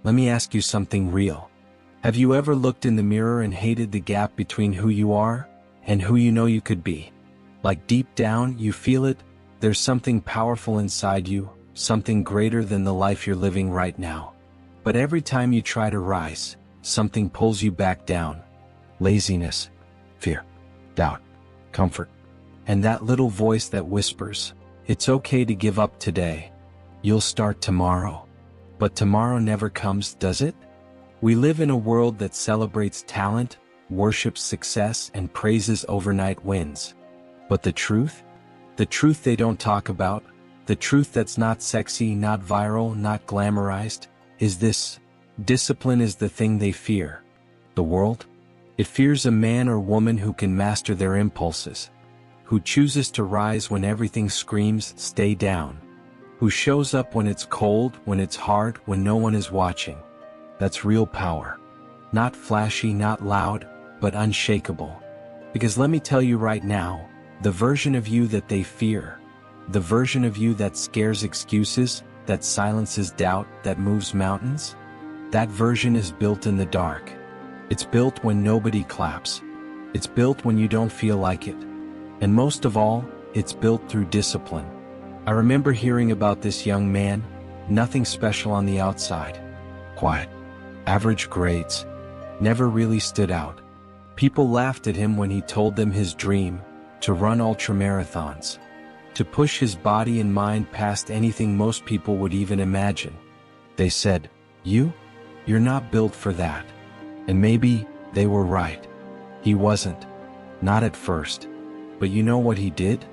Let me ask you something real. Have you ever looked in the mirror and hated the gap between who you are and who you know you could be? Like deep down, you feel it, there's something powerful inside you, something greater than the life you're living right now. But every time you try to rise, something pulls you back down. Laziness, fear, doubt, comfort, and that little voice that whispers, "It's okay to give up today. You'll start tomorrow." But tomorrow never comes, does it? We live in a world that celebrates talent, worships success, and praises overnight wins. But the truth they don't talk about, the truth that's not sexy, not viral, not glamorized, is this: discipline is the thing they fear. The world? It fears a man or woman who can master their impulses, who chooses to rise when everything screams, "Stay down," who shows up when it's cold, when it's hard, when no one is watching. That's real power. Not flashy, not loud, but unshakable. Because let me tell you right now, the version of you that they fear, the version of you that scares excuses, that silences doubt, that moves mountains, that version is built in the dark. It's built when nobody claps. It's built when you don't feel like it. And most of all, it's built through discipline. I remember hearing about this young man, nothing special on the outside. Quiet. Average grades. Never really stood out. People laughed at him when he told them his dream, to run ultramarathons, to push his body and mind past anything most people would even imagine. They said, "You're not built for that." And maybe they were right. He wasn't. Not at first. But you know what he did?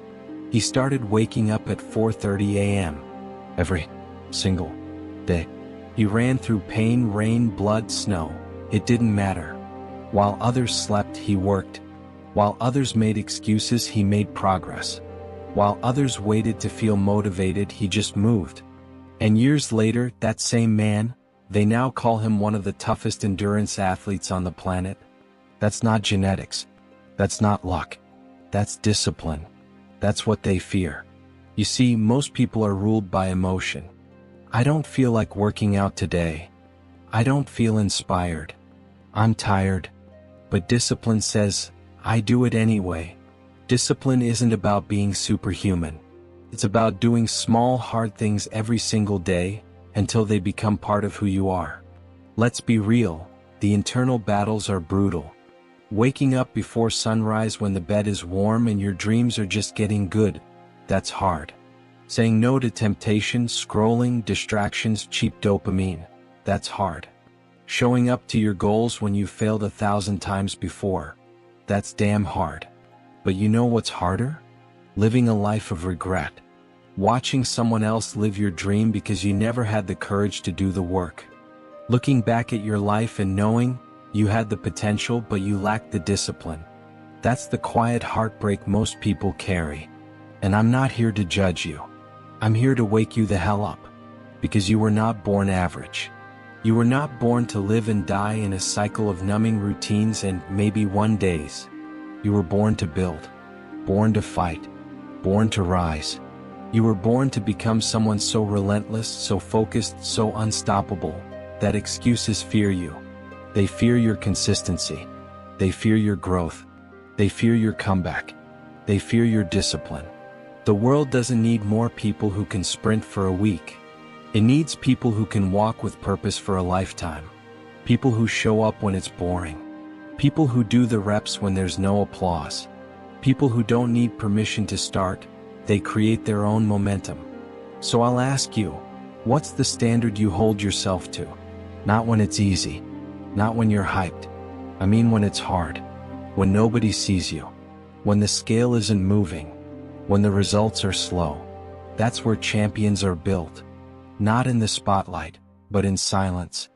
He started waking up at 4:30 a.m. every single day. He ran through pain, rain, blood, snow. It didn't matter. While others slept, he worked. While others made excuses, he made progress. While others waited to feel motivated, he just moved. And years later, that same man, they now call him one of the toughest endurance athletes on the planet. That's not genetics. That's not luck. That's discipline. That's what they fear. You see, most people are ruled by emotion. I don't feel like working out today. I don't feel inspired. I'm tired. But discipline says, I do it anyway. Discipline isn't about being superhuman. It's about doing small, hard things every single day until they become part of who you are. Let's be real, the internal battles are brutal. Waking up before sunrise when the bed is warm and your dreams are just getting good, that's hard. Saying no to temptation, scrolling, distractions, cheap dopamine, that's hard. Showing up to your goals when you failed 1,000 times before, that's damn hard. But you know what's harder? Living a life of regret. Watching someone else live your dream because you never had the courage to do the work. Looking back at your life and knowing you had the potential but you lacked the discipline. That's the quiet heartbreak most people carry. And I'm not here to judge you. I'm here to wake you the hell up. Because you were not born average. You were not born to live and die in a cycle of numbing routines and maybe one days. You were born to build. Born to fight. Born to rise. You were born to become someone so relentless, so focused, so unstoppable, that excuses fear you. They fear your consistency. They fear your growth. They fear your comeback. They fear your discipline. The world doesn't need more people who can sprint for a week. It needs people who can walk with purpose for a lifetime. People who show up when it's boring. People who do the reps when there's no applause. People who don't need permission to start, they create their own momentum. So I'll ask you, what's the standard you hold yourself to? Not when it's easy. Not when you're hyped. I mean when it's hard. When nobody sees you. When the scale isn't moving. When the results are slow. That's where champions are built. Not in the spotlight, but in silence.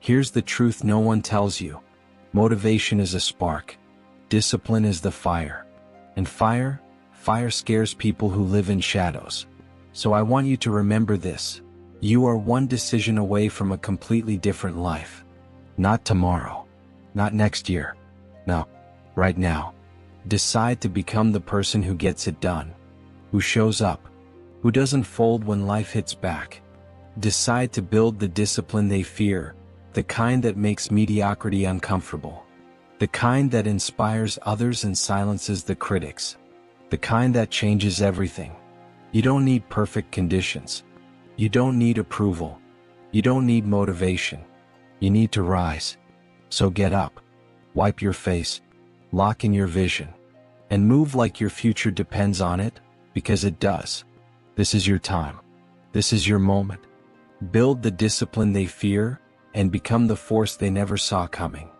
Here's the truth no one tells you. Motivation is a spark. Discipline is the fire. And fire scares people who live in shadows. So I want you to remember this. You are one decision away from a completely different life. Not tomorrow. Not next year. No. Right now. Decide to become the person who gets it done. Who shows up. Who doesn't fold when life hits back. Decide to build the discipline they fear, the kind that makes mediocrity uncomfortable. The kind that inspires others and silences the critics. The kind that changes everything. You don't need perfect conditions. You don't need approval. You don't need motivation. You need to rise. So get up. Wipe your face. Lock in your vision. And move like your future depends on it, because it does. This is your time. This is your moment. Build the discipline they fear, and become the force they never saw coming.